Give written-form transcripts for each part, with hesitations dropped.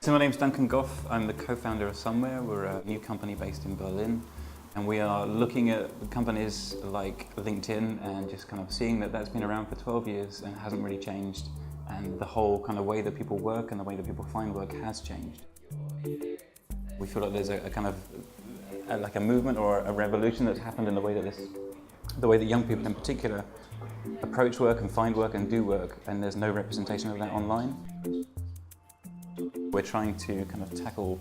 So my name's Duncan Goff. I'm the co-founder of Somewhere. We're a new company based in Berlin, and we are looking at companies like LinkedIn and just kind of seeing that that's been around for 12 years and hasn't really changed, and the whole kind of way that people work and the way that people find work has changed. We feel like there's a kind of like a movement or a revolution that's happened in the way that young people in particular approach work and find work and do work, and there's no representation of that online. We're trying to kind of tackle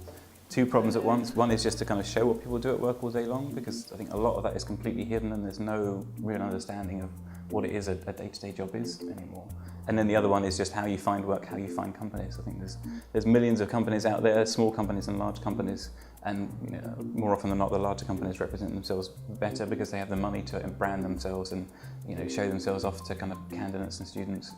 two problems at once. One is just to kind of show what people do at work all day long, because I think a lot of that is completely hidden and there's no real understanding of what it is a day-to-day job is anymore. And then the other one is just how you find work, how you find companies. I think there's millions of companies out there, small companies and large companies, and more often than not the larger companies represent themselves better because they have the money to brand themselves and show themselves off to kind of candidates and students.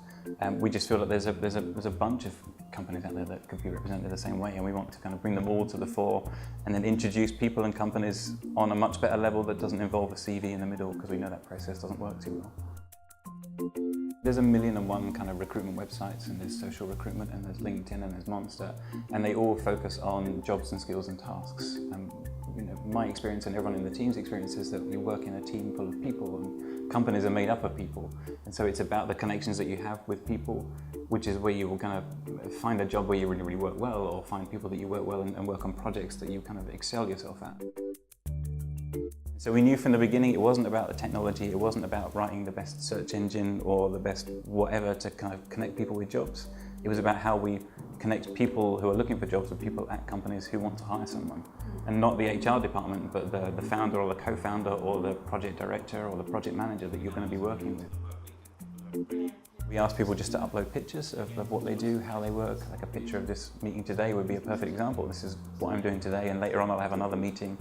We just feel that there's a bunch of companies out there that could be represented the same way, and we want to kind of bring them all to the fore and then introduce people and companies on a much better level that doesn't involve a CV in the middle, because we know that process doesn't work too well. There's 1,000,001 kind of recruitment websites, and there's social recruitment, and there's LinkedIn, and there's Monster, and they all focus on jobs and skills and tasks. My experience and everyone in the team's experience is that we work in a team full of people, and companies are made up of people, and so it's about the connections that you have with people, which is where you will kind of find a job where you really, really work well, or find people that you work well and work on projects that you kind of excel yourself at. So we knew from the beginning it wasn't about the technology, it wasn't about writing the best search engine or the best whatever to kind of connect people with jobs. It was about how we connect people who are looking for jobs with people at companies who want to hire someone. And not the HR department, but the founder or the co-founder or the project director or the project manager that you're going to be working with. We ask people just to upload pictures of what they do, how they work. Like a picture of this meeting today would be a perfect example. This is what I'm doing today, and later on I'll have another meeting.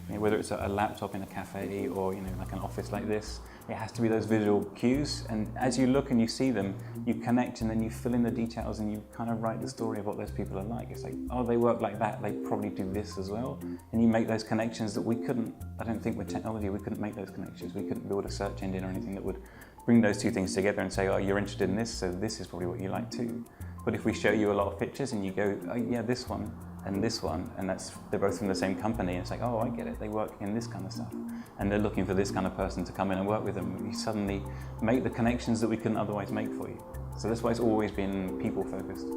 Whether it's a laptop in a cafe or like an office like this, it has to be those visual cues. And as you look and you see them, you connect, and then you fill in the details and you kind of write the story of what those people are like. It's like, oh, they work like that, they probably do this as well. And you make those connections that we couldn't, I don't think with technology, we couldn't make those connections. We couldn't build a search engine or anything that would bring those two things together and say, oh, you're interested in this, so this is probably what you like too. But if we show you a lot of pictures and you go, oh yeah, this one, and this one, and they're both from the same company, and it's like, oh, I get it, they work in this kind of stuff, and they're looking for this kind of person to come in and work with them. You suddenly make the connections that we couldn't otherwise make for you. So that's why it's always been people focused.